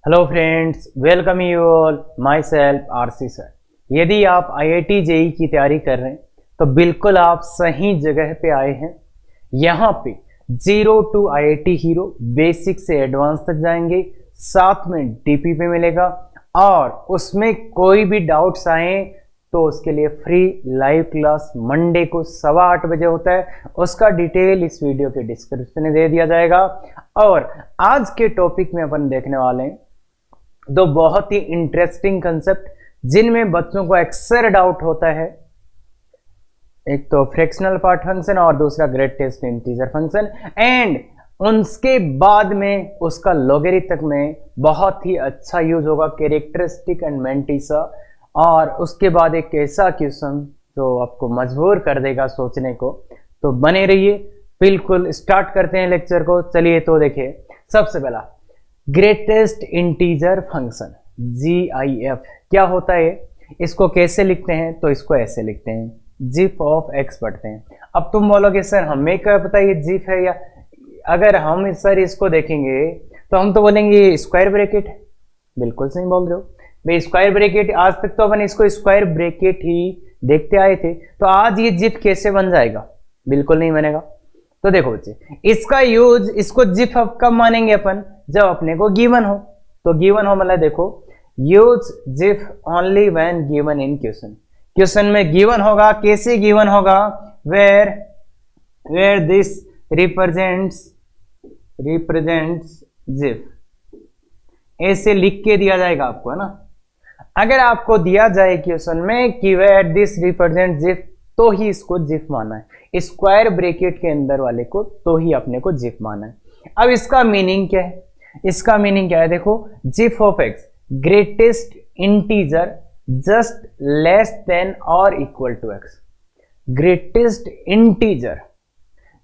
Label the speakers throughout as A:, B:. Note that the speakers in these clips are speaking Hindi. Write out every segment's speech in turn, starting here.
A: Hello friends, welcome you all. My self RC sir. यदि आप आईआईटी जेई की तैयारी कर रहे हैं तो बिल्कुल आप सही जगह पे आए हैं। यहाँ पे zero to IIT hero basic से एडवांस तक जाएंगे, साथ में डीपी पे मिलेगा और उसमें कोई भी डाउट्स आए तो उसके लिए फ्री लाइव क्लास मंडे को 8:15 बजे होता है। उसका डिटेल इस वीडियो के डिस्क्रिप्शन में दे दिया जाएगा। और आज के टॉपिक में अपन देखने वाले हैं दो बहुत ही इंटरेस्टिंग कंसेप्ट जिनमें बच्चों को अक्सर डाउट होता है। एक तो फ्रैक्शनल पार्ट फंक्शन और दूसरा ग्रेटेस्ट इंटीजर फंक्शन, एंड उसके बाद में उसका लॉगरिथम में बहुत ही अच्छा यूज होगा कैरेक्टरिस्टिक एंड मैंटिसा। और उसके बाद एक ऐसा क्वेश्चन जो आपको मजबूर कर देगा सोचने को। तो बने रहिए, बिल्कुल स्टार्ट करते हैं लेक्चर को। चलिए तो देखिए, सबसे पहला ग्रेटेस्ट इंटीजर फंक्शन GIF क्या होता है, इसको कैसे लिखते हैं? तो इसको ऐसे लिखते हैं, GIF ऑफ x पढ़ते हैं। अब तुम बोलोगे सर हमें क्या पता ये GIF है, या अगर हम सर इसको देखेंगे तो हम तो बोलेंगे स्क्वायर ब्रैकेट। बिल्कुल सही बोल रहे हो भाई, स्क्वायर ब्रैकेट। आज तक तो अपन इसको स्क्वायर ब्रैकेट ही देखते आए थे, तो आज ये GIF कैसे बन जाएगा? बिल्कुल नहीं बनेगा। तो देखो बच्चे, इसका यूज, इसको GIF कब मानेंगे अपन? जब अपने को गिवन हो। तो गिवन हो मतलब देखो, use GIF only when given in question. Question में गिवन होगा। कैसे गिवन होगा? वेयर दिस रिप्रेजेंट्स GIF, ऐसे लिख के दिया जाएगा आपको, है ना। अगर आपको दिया जाए क्वेश्चन में कि वेयर दिस रिप्रेजेंट GIF, तो ही इसको GIF माना है। स्क्वायर ब्रैकेट के अंदर वाले को तो ही अपने को GIF माना है। अब इसका मीनिंग क्या है? इसका मीनिंग क्या है? देखो, GIF of x greatest integer just less than और equal to x। Greatest integer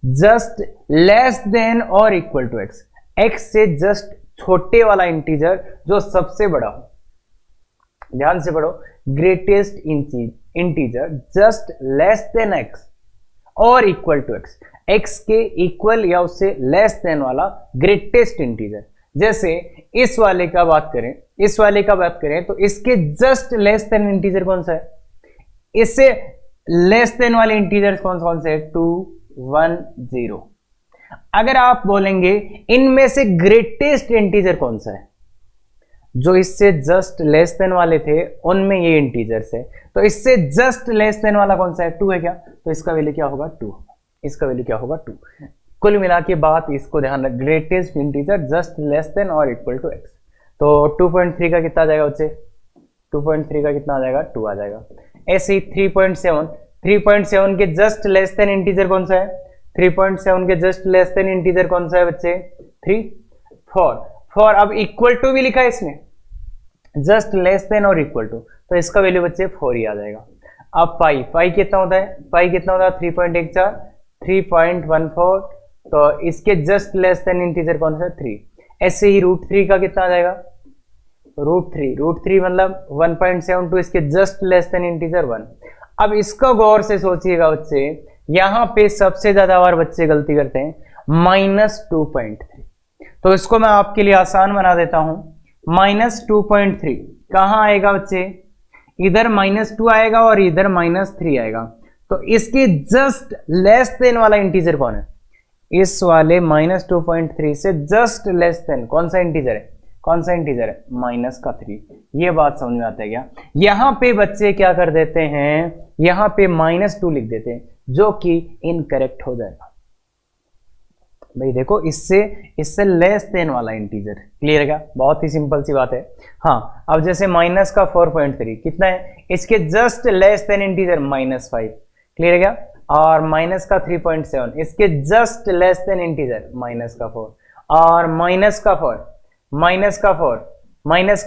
A: just less than और इक्वल टू x, x से जस्ट छोटे वाला इंटीजर जो सबसे बड़ा हो। ध्यान से पढ़ो, greatest integer just less then x और इक्वल टू x, x के इक्वल या उससे लेस देन वाला ग्रेटेस्ट इंटीजर। जैसे इस वाले का बात करें, इस वाले का बात करें तो इसके जस्ट लेस देन इंटीजर कौन सा है? इससे लेस देन वाले इंटीजर कौन से है? 2 1 0। अगर आप बोलेंगे इनमें से ग्रेटेस्ट इंटीजर कौन सा है, जो इससे जस्ट लेस देन वाले थे उनमें ये इंटीजर्स है, तो इससे जस्ट लेस देन वाला कौन सा है? 2 है क्या? तो इसका वैल्यू क्या होगा? 2। इसका वैल्यू क्या होगा? 2। कुल मिला के बात इसको ध्यान रख, greatest integer just less than और इक्वल टू x। तो 2.3 का कितना आ जाएगा बच्चे? 2.3 का कितना आ जाएगा? 2 आ जाएगा। ऐसे ही 3.7 के जस्ट लेस देन इंटीजर कौन सा है? 3.7 के जस्ट लेस देन इंटीजर कौन सा है बच्चे? 3 4। अब इक्वल टू भी लिखा है इसमें, जस्ट लेस देन और इक्वल टू, तो इसका वैल्यू बच्चे 4 ही आ जाएगा। अब पाई कितना होता है? पाई कितना होता है? 3.14 3.14, तो इसके जस्ट लेस देन इंटीजर कौन सा है? 3। ऐसे ही √3 का कितना आ जाएगा? √3 मतलब 1.72, इसके जस्ट लेस देन इंटीजर 1। अब इसको गौर से सोचिएगा बच्चे, यहां पे सबसे ज्यादा बार बच्चे गलती करते हैं -2.3। तो इसको मैं आपके लिए आसान बना देता हूं। -2.3 कहां आएगा बच्चे? इधर -2 आएगा और इधर -3 आएगा। तो इसके जस्ट लेस देन वाला इंटीजर कौन है? इस वाले -2.3 से जस्ट लेस देन कौन सा इंटीजर है? कौन सा इंटीजर है? -3। ये बात समझ में आता है क्या? यहां पे बच्चे क्या कर देते हैं, यहां पे -2 लिख देते हैं, जो कि इनकरेक्ट हो जाएगा। भाई देखो, इससे लेस देन वाला इंटीजर। क्लियर है क्या? बहुत ही सिंपल सी बात है। हाँ, अब जैसे माइनस का 4.3 कितना है? इसके just less then integer -5। Clear है क्या? और माइनस का 3.7, इसके जस्ट लेस देन इंटीजर -4। और माइनस का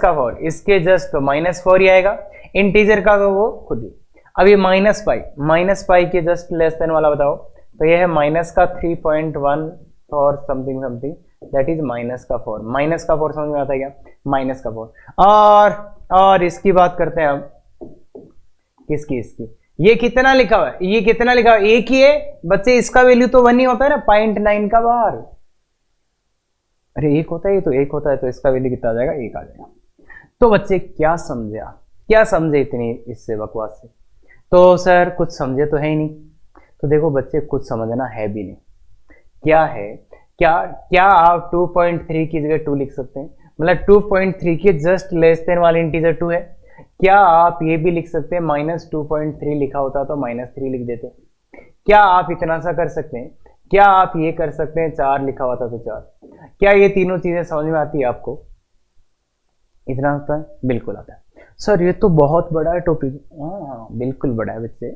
A: 4 इसके जस्ट तो -4 ही आएगा, इंटीजर का तो वो खुद ही। अब ये -पाई के जस्ट लेस देन वाला बताओ, तो ये है -3.1 और समथिंग, दैट इज -4। -4 समझ में आता है क्या? -4। और इसकी बात करते हैं हम, इसकी ये कितना लिखा हुआ है? ये कितना लिखा हुआ है? एक ही है बच्चे, इसका वैल्यू तो 1 ही होता है ना, 0.9 का बाहर। अरे एक होता है, ये तो एक होता है, तो इसका वैल्यू कितना आ जाएगा, एक आ जाएगा। तो बच्चे क्या समझे आप, क्या समझे इतनी इससे बकवास से? तो सर कुछ समझे तो है ही नहीं। तो देखो बच्चे, कुछ समझना है भी नहीं। क्या है, क्या क्या आप 2.3 की जगह 2 लिख सकते हैं? मतलब 2.3 के जस्ट लेस देन वाले इंटीजर 2 है। क्या आप ये भी लिख सकते हैं, -2.3 लिखा होता तो -3 लिख देते? क्या आप इतना सा कर सकते हैं? क्या आप ये कर सकते हैं, 4 लिखा हुआ था तो 4? क्या ये तीनों चीजें समझ में आती है आपको? इतना आता है, बिल्कुल आता है। सर ये तो बहुत बड़ा है टॉपिक। हाँ बिल्कुल बड़ा है बच्चे,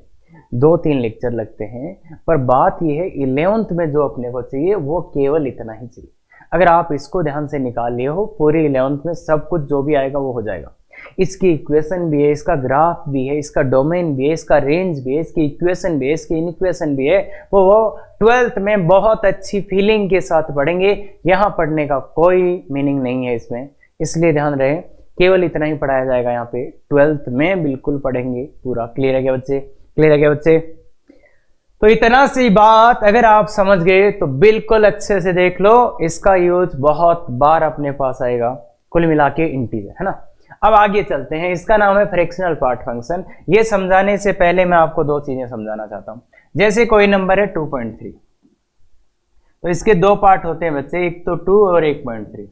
A: 2-3 लेक्चर लगते हैं, पर बात यह है 11th में जो अपने को चाहिए वो केवल इतना ही चाहिए। अगर आप इसको ध्यान से निकाल लिए हो, पूरी 11th में सब कुछ जो भी आएगा वो हो जाएगा। इसकी इक्वेशन भी है, इसका ग्राफ भी है, इसका डोमेन भी है, इसका रेंज भी है, इसकी इक्वेशन भी है, इसकी इनइक्वेशन भी है। वो 12th में बहुत अच्छी फीलिंग के साथ पढ़ेंगे। यहाँ पढ़ने का कोई मीनिंग नहीं है इसमें, इसलिए ध्यान रहे केवल इतना ही पढ़ाया जाएगा यहाँ पे। 12th में बिल्कुल पढ़ेंगे पूरा। क्लियर है क्या बच्चे? क्लियर है क्या बच्चे? तो इतना सी बात अगर आप समझ गए तो बिल्कुल अच्छे से देख लो, इसका यूज बहुत बार अपने पास आएगा। कुल मिला के इंटीजर है ना। अब आगे चलते हैं, इसका नाम है फ्रैक्शनल पार्ट फंक्शन। ये समझाने से पहले मैं आपको दो चीजें समझाना चाहता हूं। जैसे कोई नंबर है 2.3, तो इसके दो पार्ट होते हैं बच्चे, एक तो 2 और 1.3।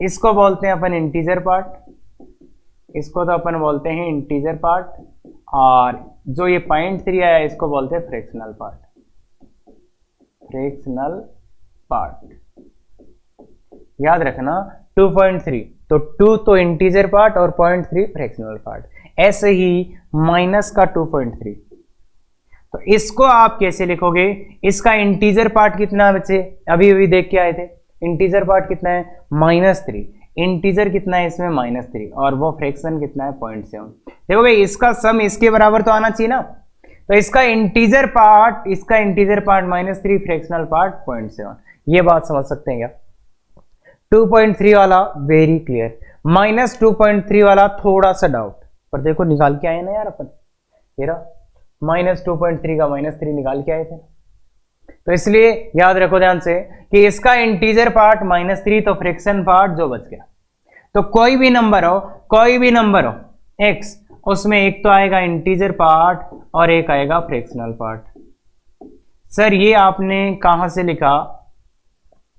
A: इसको बोलते हैं अपन इंटीजर पार्ट, इसको तो अपन बोलते हैं इंटीजर पार्ट, और जो ये 0.3 आया इसको बोलते हैं फ्रैक्शनल पार्ट। फ्रैक्शनल पार्ट याद रखना, 2.3 तो 2 तो इंटीजर पार्ट और 0.3 फ्रैक्शनल पार्ट। ऐसे ही माइनस का 2.3, तो इसको आप कैसे लिखोगे? इसका इंटीजर पार्ट कितना है बच्चे? अभी अभी देख के आए थे, इंटीजर पार्ट कितना है? -3। इंटीजर कितना है इसमें? -3, और वो फ्रैक्शन कितना है? 0.7। देखो भाई, इसका सम इसके बराबर तो आना चाहिए ना। तो इसका इंटीजर पार्ट -3, फ्रैक्शनल पार्ट 0.7। ये बात समझ सकते हैं क्या? 2.3 वाला वेरी क्लियर, -2.3 वाला थोड़ा सा डाउट, पर देखो निकाल के आए ना यार अपन। तेरा -2.3 का -3 निकाल के आए थे। तो इसलिए याद रखो ध्यान से कि इसका इंटीजर पार्ट -3, तो फ्रैक्शन पार्ट जो बच गया। तो कोई भी नंबर हो x, उसमें एक तो आएगा इंटीजर पार्ट और एक आएगा फ्रैक्शनल पार्ट। सर ये आपने कहां से लिखा?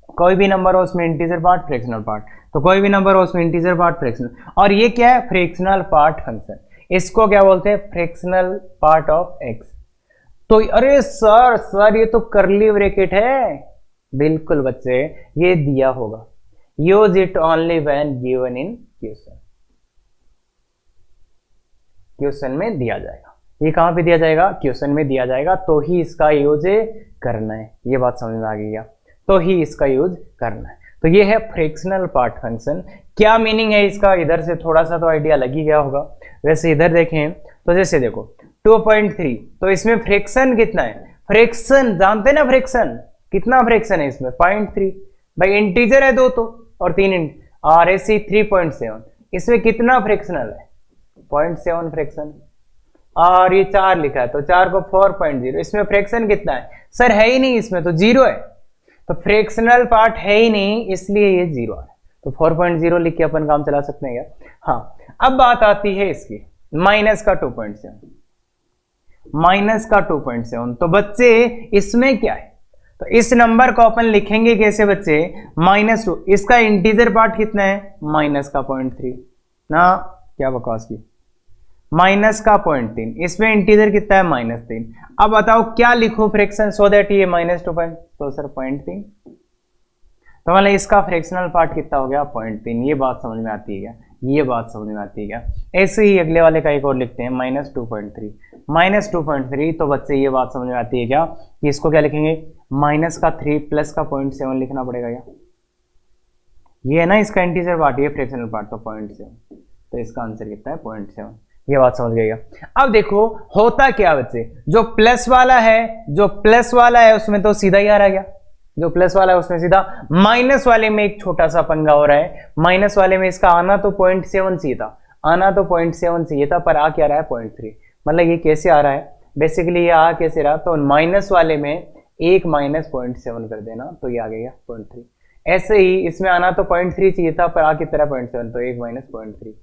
A: कोई भी नंबर हो उसमें इंटीजर पार्ट फ्रैक्शनल पार्ट, तो कोई भी नंबर हो उसमें इंटीजर पार्ट फ्रैक्शनल, और ये क्या है? Fractional part function. इसको क्या बोलते हैं? Fractional part of x। तो अरे सर ये तो कर्ली ब्रैकेट है। बिल्कुल बच्चे, ये दिया होगा, use it only when given in question. Question में दिया जाएगा। ये कहां पे दिया जाएगा? क्वेश्चन में दिया जाएगा, तो ही इसका यूज करना है। ये बात समझ में आ गई क्या? तो ही इसका यूज करना है। तो ये है फ्रैक्शनल पार्ट फंक्शन। क्या मीनिंग है इसका? इधर से थोड़ा सा तो आइडिया लग ही गया होगा। वैसे इधर देखें तो जैसे देखो 2.3, तो इसमें फ्रैक्शन कितना है? फ्रैक्शन जानते हैं ना, फ्रैक्शन कितना फ्रैक्शन है इसमें? 0.3। भाई इंटीजर है 2 तो, और 3 और ऐसे 3.7, इसमें कितना फ्रैक्शनल है? 0.7 फ्रैक्शन। और ये 4 लिखा है तो 4 को 4.0, इसमें फ्रैक्शन कितना है? सर है ही नहीं, इसमें तो 0 है। तो फ्रैक्शनल पार्ट है ही नहीं, इसलिए ये 0 है। तो 4.0 लिख के अपन काम चला सकते हैं क्या? हाँ। अब बात आती है इसकी माइनस का 2.7। तो बच्चे इसमें क्या है? तो इस नंबर को अपन लिखेंगे कैसे बच्चे? -2। इसका इंटीजर पार्ट कितना है? -0.3 ना, क्या बकवास की, -0.3। इसमें इंटीजर कितना है? -3। अब बताओ क्या लिखो फ्रैक्शन सो दैट ये -2, तो सर 0.3। तो मतलब इसका फ्रैक्शनल पार्ट कितना हो गया? 0.3। ये बात समझ में आती है क्या? ये बात समझ में आती है क्या? ऐसे ही अगले वाले का एक और लिखते हैं, -2.3। तो बच्चे ये बात समझ में आती है क्या कि इसको क्या लिखेंगे? -3 प्लस का 0.7 लिखना पड़ेगा क्या? ये है ना इसका इंटीजर पार्ट, ये फ्रैक्शनल पार्ट, तो 0.7। तो इसका आंसर कितना है? 0.7। ये बात समझ गएगा। अब देखो होता क्या बच्चे, जो प्लस वाला है उसमें तो सीधा ही आ रहा गया, जो प्लस वाला है उसमें सीधा। माइनस वाले में एक छोटा सा पंगा हो रहा है। माइनस वाले में इसका आना तो 0.7 चाहिए था, पर आ क्या रहा है? 0.3। मतलब ये कैसे आ रहा है? बेसिकली ये आ कैसे रहा? तो माइनस वाले में एक -0.7 कर देना, तो ये आ गया 0.3। ऐसे ही इसमें आना तो 0.3 चाहिए था, पर आ कितना 0.7, तो 1 माइनस 0.3,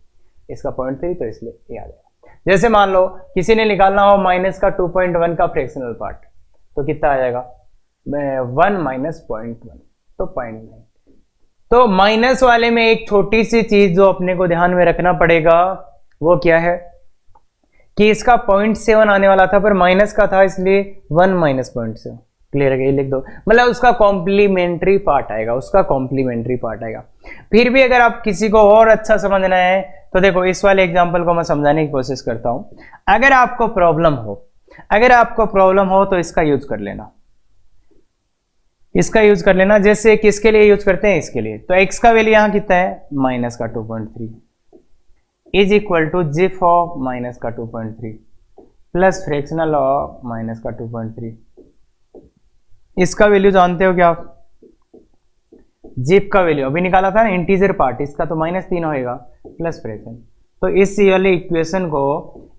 A: इसका 0.3, तो इसलिए ये आ जाएगा। जैसे मान लो किसी ने निकालना हो माइनस का 2.1 का फ्रैक्शनल पार्ट, तो कितना आ जाएगा 1 माइनस 0.1, तो 0.9। तो माइनस वाले में एक छोटी सी चीज जो अपने को ध्यान में रखना पड़ेगा वो क्या है कि इसका 0.7 आने वाला था, पर माइनस का था इसलिए 1 माइनस 0.7। क्लियर है, ये लिख दो, मतलब उसका कॉम्प्लीमेंट्री पार्ट आएगा, उसका कॉम्प्लीमेंट्री पार्ट आएगा। फिर भी अगर आप किसी को और अच्छा समझना है तो देखो इस वाले एग्जांपल को मैं समझाने की कोशिश करता हूं। अगर आपको प्रॉब्लम हो तो इसका यूज कर लेना, इसका यूज कर लेना। जैसे किसके लिए यूज करते हैं, इसके लिए। तो x का वैल्यू यहां कितना है माइनस का 2.3 is equal to GIF of minus का 2.3 प्लस फ्रैक्शनल ऑफ माइनस का 2.3। इसका वैल्यू जानते हो क्या आप, जिप का वैल्यू अभी निकाला था ना, इंटीजर पार्ट, इसका तो -3 होएगा प्लस फ्रैक्शन। तो इस वाले इक्वेशन को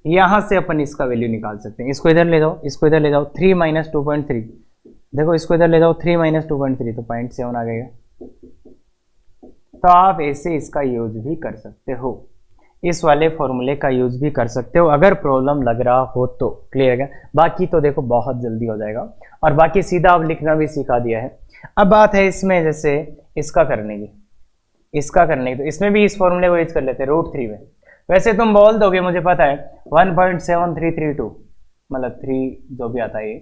A: यहां से अपन इसका वैल्यू निकाल सकते हैं। इसको इधर ले जाओ, इसको इधर ले जाओ, 3 माइनस 2.3, देखो इसको इधर ले जाओ, 3 माइनस 2.3 तो 0.7 आ गएगा। तो आप ऐसे इसका यूज भी कर सकते हो, इस वाले फॉर्मूले का यूज भी कर सकते हो अगर प्रॉब्लम लग रहा हो तो। क्लियर है, बाकी तो देखो बहुत जल्दी हो जाएगा, और बाकी सीधा आप लिखना भी सिखा दिया है। अब बात है इसमें जैसे इसका करने की, तो इसमें भी इस फॉर्मूले को यूज कर लेते हैं √3 में। वैसे तुम बोल दोगे मुझे पता है 1.7332 मतलब 3 जो भी आता है ये,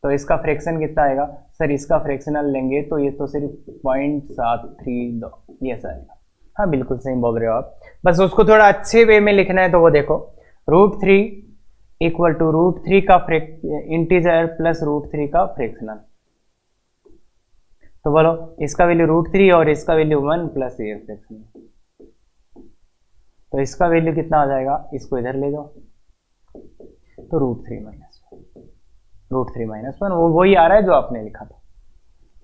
A: तो इसका फ्रैक्शन कितना आएगा सर, इसका फ्रैक्शनल लेंगे तो ये तो सिर्फ 0.732 ये आएगा। हाँ बिल्कुल सही बोल रहे हो आप, बस उसको थोड़ा अच्छे वे में लिखना है। तो वो देखो √3 इक्वल टू √3 का इंटीजर प्लस √3 का फ्रैक्शनल। तो बोलो इसका वैल्यू √3 और इसका वैल्यू 1 प्लस ये फ्रैक्शनल, तो इसका वैल्यू कितना आ जाएगा, इसको इधर ले जाओ, तो √3 माइनस 1 वो वही आ रहा है जो आपने लिखा था।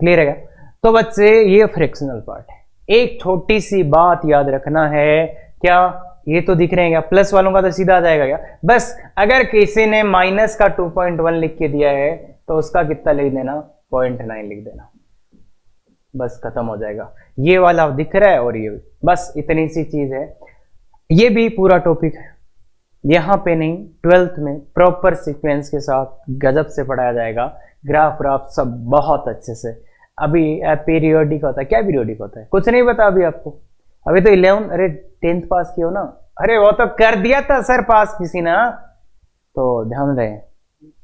A: क्लियर है। तो बच्चे ये फ्रैक्शनल पार्ट है। एक छोटी सी बात याद रखना है, क्या ये तो दिख रहे हैं क्या, प्लस वालों का तो सीधा आ जाएगा क्या, बस अगर किसी ने माइनस का 2.1 लिख के दिया है तो उसका कितना लिख देना 0.9 लिख देना, बस खत्म हो जाएगा। ये वाला दिख रहा है और ये भी, बस इतनी सी चीज है। ये भी पूरा टॉपिक है, यहाँ पे नहीं 12th में प्रॉपर सीक्वेंस के साथ गजब से पढ़ाया जाएगा, ग्राफ व्राफ सब बहुत अच्छे से। अभी पीरियोडिक होता है, क्या पीरियोडिक होता है कुछ नहीं पता अभी आपको, अभी तो 11 अरे 10th पास किया हो ना, अरे वो तो कर दिया था सर पास किसी ने, तो ध्यान रहे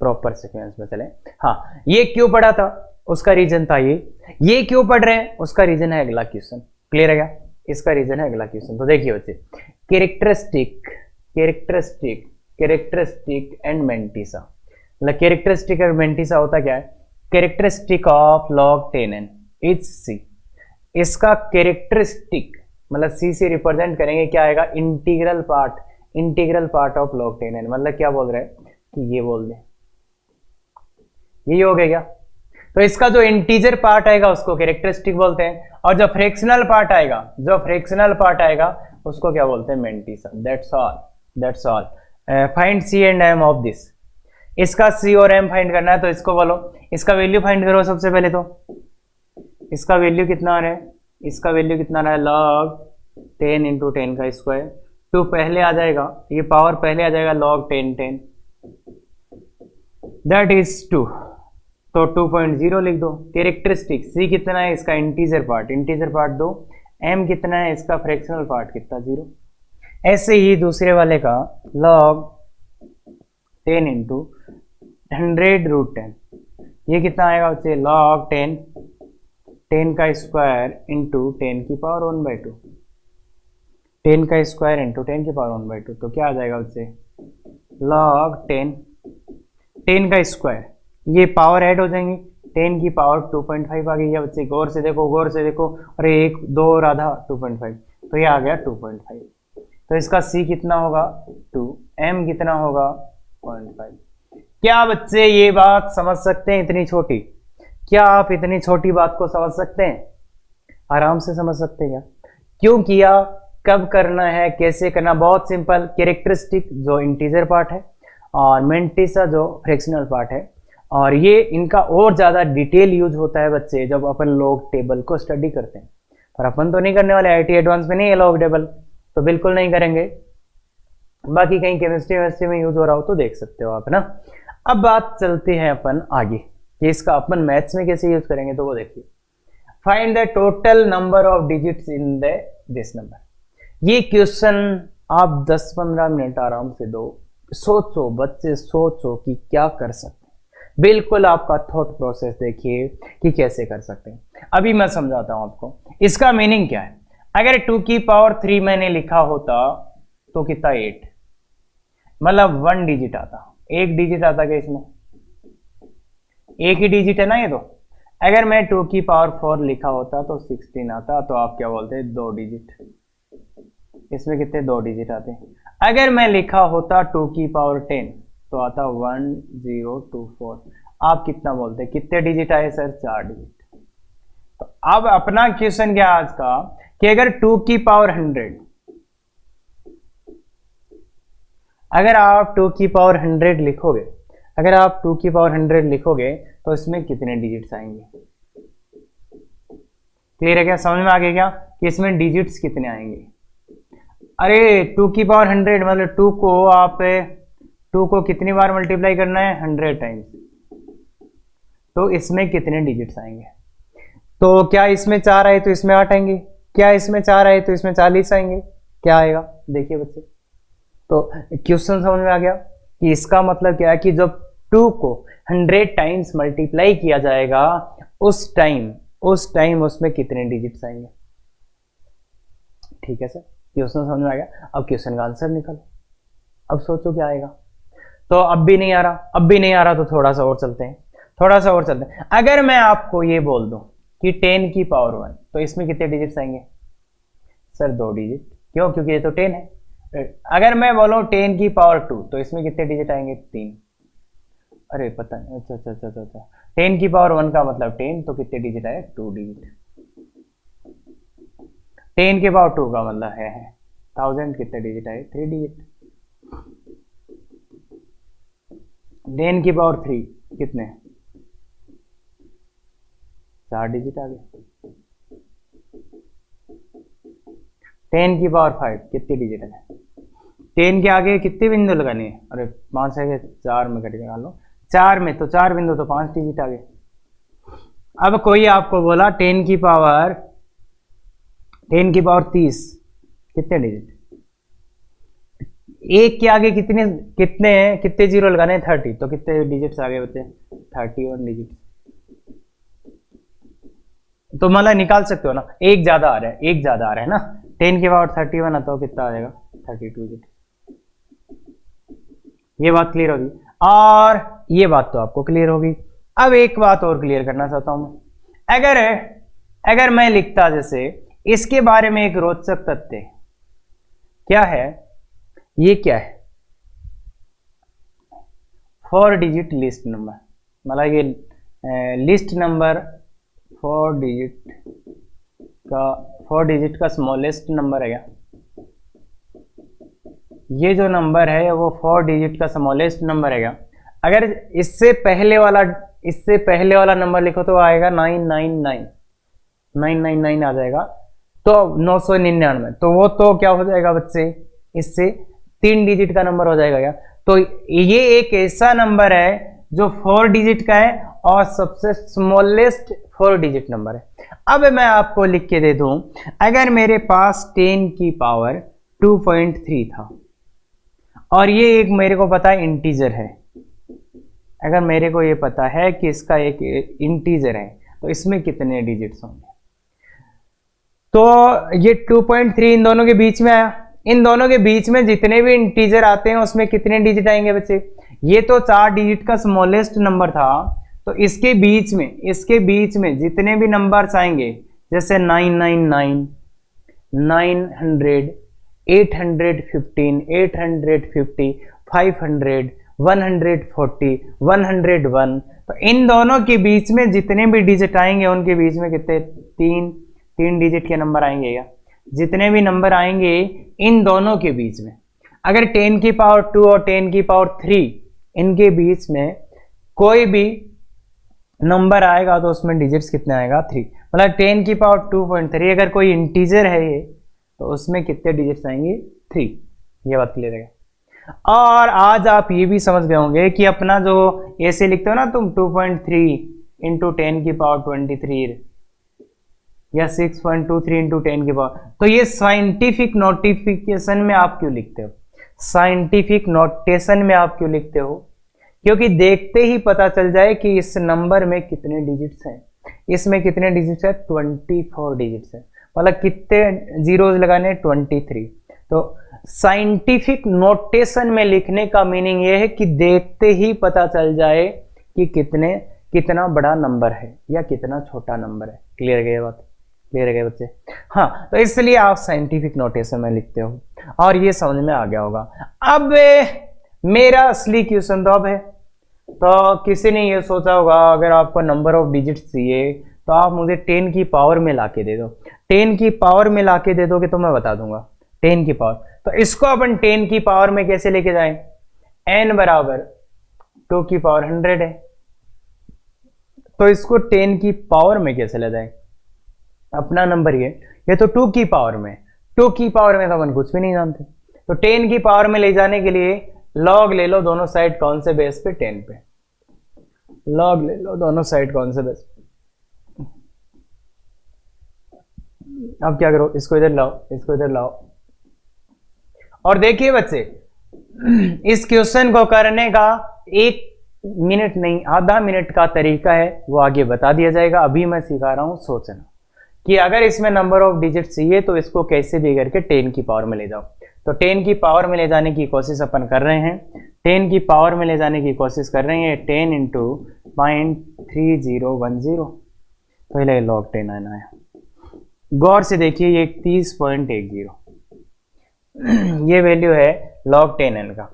A: प्रॉपर सीक्वेंस में चले। हाँ ये क्यों पढ़ा था उसका रीजन था ये क्यों पढ़ रहे हैं उसका रीजन है अगला क्वेश्चन। क्लियर है क्या, इसका रीजन है अगला क्वेश्चन। तो देखिए बच्चे कैरेक्टरिस्टिक एंड मेंटिसा, मतलब कैरेक्टरिस्टिक और मेंटिसा होता क्या है, characteristic of log 10n is c। इसका कैरेक्टरिस्टिक मतलब c से रिप्रेजेंट करेंगे, क्या आएगा integral part of log 10n, मतलब क्या बोल रहे हैं कि ये बोल दे, ये हो गया क्या। तो इसका जो इंटीजर पार्ट आएगा उसको कैरेक्टरिस्टिक बोलते हैं, और जो फ्रैक्शनल पार्ट आएगा उसको क्या बोलते हैं mantissa. That's all. Find c and m of this. इसका c और m फाइंड करना है, तो इसको बोलो, इसका वैल्यू फाइंड करो सबसे पहले। तो इसका वैल्यू कितना आ रहा है, इसका वैल्यू कितना आ रहा है log 10 इंटू 10 का स्क्वायर, 2 पहले आ जाएगा, ये पावर पहले आ जाएगा log 10 दैट इज 2, तो 2.0 लिख दो। कैरेक्टरिस्टिक c कितना है, इसका इंटीजर पार्ट 2, m कितना है, इसका फ्रैक्शनल पार्ट कितना 0। ऐसे ही दूसरे वाले का log 10 इंटू 100√10, ये कितना आएगा बच्चे log 10 का स्क्वायर इंटू 10 की पावर 1/2, 10 का स्क्वायर इंटू 10 की पावर 1/2, तो क्या आ जाएगा बच्चे log 10 का स्क्वायर, ये पावर ऐड हो जाएंगी, 10 की पावर 2.5 आ गई है बच्चे, गौर से देखो, और 1 2 और आधा 2.5, तो ये आ गया 2.5। तो इसका c कितना होगा 2, m कितना होगा 0.5। क्या बच्चे ये बात समझ सकते हैं इतनी छोटी, क्या आप इतनी छोटी बात को समझ सकते हैं, आराम से समझ सकते हैं क्या, क्यों किया, कब करना है, कैसे करना, बहुत सिंपल। कैरेक्टरिस्टिक जो इंटीजर पार्ट है और मेंटिसा जो फ्रैक्शनल पार्ट है, और ये इनका और ज़्यादा डिटेल यूज होता है बच्चे जब अपन लोग टेबल को स्टडी करते हैं, पर अपन तो नहीं करने वाले, आईटी एडवांस में नहीं है लॉग टेबल, तो बिल्कुल नहीं करेंगे। बाकी कहीं केमिस्ट्री वेमिस्ट्री में यूज हो रहा हो तो देख सकते हो आप, है ना। अब बात चलते हैं अपन आगे कि इसका अपन मैथ्स में कैसे यूज करेंगे, तो वो देखिए, find the total number of digits in the this number. ये क्वेश्चन आप 10-15 मिनट आराम से दो, सोचो बच्चे, सोचो कि क्या कर सकते हैं, बिल्कुल आपका थॉट प्रोसेस देखिए कि कैसे कर सकते हैं। अभी मैं समझाता हूं आपको इसका मीनिंग क्या है। अगर 2 की पावर 3 मैंने लिखा होता तो कितना 8, मतलब 1 डिजिट आता, एक डिजिट आता क्या इसमें, एक ही डिजिट है ना ये तो। अगर मैं 2 की पावर 4 लिखा होता तो 16 आता, तो आप क्या बोलते हैं 2 डिजिट, इसमें कितने 2 डिजिट आते हैं। अगर मैं लिखा होता 2 की पावर 10 तो आता 1024, आप कितना बोलते हैं, कितने डिजिट आए सर, 4 डिजिट। तो अब अपना क्वेश्चन क्या आज का कि अगर 2 की पावर 100, अगर आप 2 की पावर 100 लिखोगे, अगर आप 2 की पावर 100 लिखोगे तो इसमें कितने डिजिट्स आएंगे। क्लियर है क्या, समझ में आ गया क्या कि इसमें डिजिट्स कितने आएंगे। अरे 2 की पावर 100 मतलब 2 को कितनी बार मल्टीप्लाई करना है, 100 टाइम्स, तो इसमें कितने डिजिट्स आएंगे। तो क्या इसमें 4 आए तो इसमें 8 आएंगे, क्या इसमें 4 आए तो इसमें 40 आएंगे, क्या आएगा देखिए बच्चे। तो क्वेश्चन समझ में आ गया कि इसका मतलब क्या है कि जब 2 को 100 टाइम्स मल्टीप्लाई किया जाएगा उस टाइम उसमें कितने डिजिट्स आएंगे। ठीक है सर, क्वेश्चन समझ में आ गया। अब क्वेश्चन का आंसर निकालो, अब सोचो क्या आएगा। तो अब भी नहीं आ रहा तो थोड़ा सा और चलते हैं, अगर मैं आपको ये बोल दूं कि 10 की पावर 1 तो इसमें कितने डिजिट्स आएंगे सर, 2 डिजिट, क्यों, क्योंकि ये तो 10 है। अगर मैं बोलूं 10 की पावर 2 तो इसमें कितने डिजिट आएंगे, 3। अरे पता नहीं, अच्छा 10 की पावर 1 का मतलब 10, तो कितने डिजिट आए, 2 डिजिट। 10 के पावर 2 का मतलब है 1000, कितने डिजिट आए, 3 डिजिट। 10 की पावर 3 कितने, 4 डिजिट आ गए। 10 की पावर 5 कितने डिजिट है, 10 के आगे कितने बिंदु लगाने हैं, अरे 5 है, 4 में कट लगा लो, 4 में तो 4 बिंदु तो 5 डिजिट आ गए। अब कोई आपको बोला 10 की पावर 30 कितने डिजिट, एक के आगे कितने जीरो लगाने हैं, 30, तो कितने डिजिट्स आ गए बच्चे, 31 डिजिट। तो मतलब निकाल सकते हो ना, एक ज्यादा आ रहा है ना, 10 के पावर 31 आता हो कितना आ जाएगा, 32 डिजिट। ये बात क्लियर होगी, और ये बात तो आपको क्लियर होगी। अब एक बात और क्लियर करना चाहता हूं मैं, अगर मैं लिखता जैसे इसके बारे में एक रोचक तथ्य क्या है, ये क्या है, 4 डिजिट लिस्ट नंबर, मतलब ये लिस्ट नंबर 4 डिजिट का स्मॉलेस्ट नंबर है क्या, ये जो नंबर है वो 4 डिजिट का स्मॉलेस्ट नंबर है क्या। अगर इससे पहले वाला नंबर लिखो तो आएगा 999 आ जाएगा, तो 999, तो वो तो क्या हो जाएगा बच्चे, इससे 3 डिजिट का नंबर हो जाएगा क्या। तो ये एक ऐसा नंबर है जो 4 डिजिट का है और सबसे स्मॉलेस्ट 4 डिजिट नंबर है। अब मैं आपको लिख के दे दूं, अगर मेरे पास 10 की पावर 2.3 था और ये एक मेरे को पता है इंटीजर है, अगर मेरे को ये पता है कि इसका एक इंटीजर है तो इसमें कितने डिजिट्स होंगे। तो ये 2.3 इन दोनों के बीच में आया, इन दोनों के बीच में जितने भी इंटीजर आते हैं उसमें कितने डिजिट आएंगे बच्चे, ये तो 4 डिजिट का स्मॉलेस्ट नंबर था, तो इसके बीच में जितने भी नंबर्स आएंगे जैसे 999, 900, 815, 850, 500, 140, 101, तो इन दोनों के बीच में जितने भी डिजिट आएंगे उनके बीच में कितने, 3 डिजिट के नंबर आएंगे या जितने भी नंबर आएंगे इन दोनों के बीच में। अगर 10 की पावर 2 और 10 की पावर 3 इनके बीच में कोई भी नंबर आएगा तो उसमें डिजिट्स कितने आएगा 3, मतलब 10 की पावर 2.3 अगर कोई इंटीजर है ये तो उसमें कितने डिजिट्स आएंगे 3। ये बात क्लियर है। और आज आप ये भी समझ गए होंगे कि अपना जो ऐसे लिखते हो ना तुम 2.3 इंटू 10 की पावर 23 या 6.23 इंटू 10 की पावर, तो ये साइंटिफिक नोटिफिकेशन में आप क्यों लिखते हो, साइंटिफिक नोटेशन में आप क्यों लिखते हो? क्योंकि देखते ही पता चल जाए कि इस नंबर में कितने डिजिट्स हैं। इसमें कितने डिजिट्स है 24 डिजिट्स है, मतलब कितने जीरोज लगाने 23। तो साइंटिफिक नोटेशन में लिखने का मीनिंग ये है कि देखते ही पता चल जाए कि कितना बड़ा नंबर है या कितना छोटा नंबर है। क्लियर है ये बात? क्लियर है बच्चे? हाँ, तो इसलिए आप साइंटिफिक नोटेशन में लिखते हो और ये समझ में आ गया होगा। अब मेरा असली क्वेश्चन तो अब है, तो किसी ने ये सोचा होगा अगर आपको नंबर ऑफ डिजिट्स चाहिए तो आप मुझे 10 की पावर में लाके दे दो। 10 की पावर में लाके दे दोगे तो मैं बता दूंगा 10 की पावर। तो इसको अपन 10 की पावर में कैसे लेके जाएं? n बराबर 2 की पावर 100 है, तो इसको 10 की पावर में कैसे ले जाएं? अपना नंबर ये तो 2 की पावर में, 2 की पावर में तो अपन कुछ भी नहीं जानते। तो 10 की पावर में ले जाने के लिए लॉग ले लो दोनों साइड, कौन से बेस पे 10 पे, लॉग ले लो दोनों साइड कौन से बेस। अब क्या करो, इसको इधर लाओ, इसको इधर लाओ और देखिए बच्चे इस क्वेश्चन को करने का 1 मिनट नहीं आधा मिनट का तरीका है, वो आगे बता दिया जाएगा। अभी मैं सिखा रहा हूं सोचना कि अगर इसमें नंबर ऑफ डिजिट चाहिए तो इसको कैसे भी करके 10 की पावर में ले जाओ। तो 10 की पावर में ले जाने की कोशिश अपन कर रहे हैं, 10 की पावर में ले जाने की कोशिश कर रहे हैं। 10 इंटू 0.3010, पहले लॉग 10 आना है। गौर से देखिए ये 30.10 ये वैल्यू है log 10n का।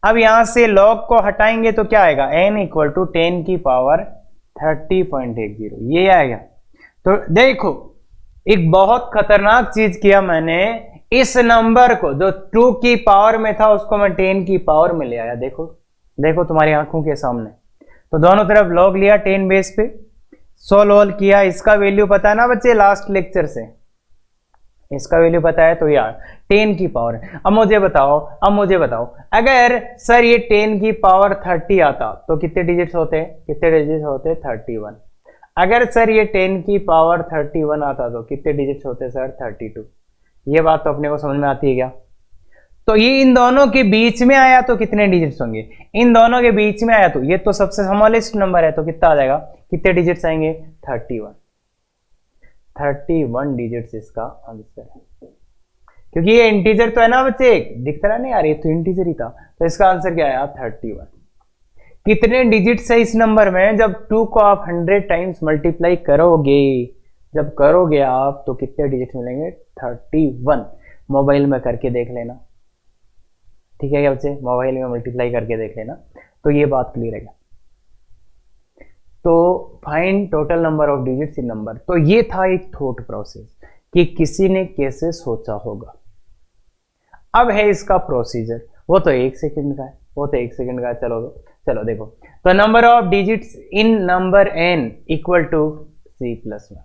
A: अब यहां से log को हटाएंगे तो क्या आएगा, n इक्वल टू 10 की पावर 30.10 ये आएगा। तो देखो एक बहुत खतरनाक चीज किया मैंने, इस नंबर को जो 2 की पावर में था उसको मैं 10 की पावर में ले आया। देखो देखो तुम्हारी आंखों के सामने, तो दोनों तरफ log लिया 10 बेस पे, सोल्व किया। इसका वैल्यू पता है ना बच्चे लास्ट लेक्चर से, इसका वैल्यू पता है तो यार 10 की पावर। अब मुझे बताओ अगर सर ये 10 की पावर 30 आता तो कितने डिजिट्स होते, 31। अगर सर ये 10 की पावर 31 आता तो कितने डिजिट्स होते सर 32। ये बात तो अपने को समझ में आती है क्या? तो ये इन दोनों के बीच में आया तो कितने डिजिट्स होंगे, इन दोनों के बीच में आया तो ये तो सबसे स्मॉलेस्ट नंबर है, तो कितना आ जाएगा, कितने डिजिट्स आएंगे 31 डिजिट्स इसका आंसर है। क्योंकि ये इंटीजर तो है ना बच्चे, दिखता रहा नहीं यार, ये तो इंटीजर ही था, तो इसका आंसर क्या आया 31। कितने डिजिट्स है इस नंबर में? जब 2 को आप 100 टाइम्स मल्टीप्लाई करोगे, जब करोगे आप तो कितने डिजिट्स मिलेंगे 31। मोबाइल में करके देख लेना, ठीक है क्या बच्चे, मोबाइल में मल्टीप्लाई करके देख लेना, तो ये बात क्लियर है। तो find total number of digits in number. तो ये था एक थॉट प्रोसेस कि किसी ने कैसे सोचा होगा। अब है इसका प्रोसीजर, वो तो 1 सेकंड का है, चलो देखो। तो number of digits in number n equal to c+1।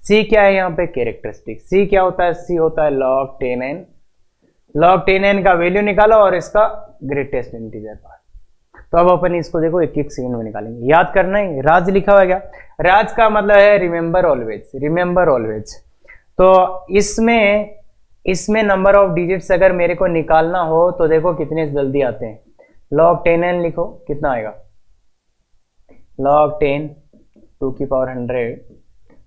A: c क्या है यहाँ पे, कैरेक्टरिस्टिक। c क्या होता है, c होता है log 10n। log 10n का वैल्यू निकालो और इसका ग्रेटेस्ट इंटीजर पार्ट। तो अब अपन इसको देखो 1 सेकंड में निकालेंगे। याद करना है, राज लिखा हुआ है क्या? राज का मतलब है रिमेंबर ऑलवेज। तो इसमें नंबर ऑफ डिजिट्स अगर मेरे को निकालना हो तो देखो कितने जल्दी आते हैं। log 10n लिखो, कितना आएगा, log 10 2 की पावर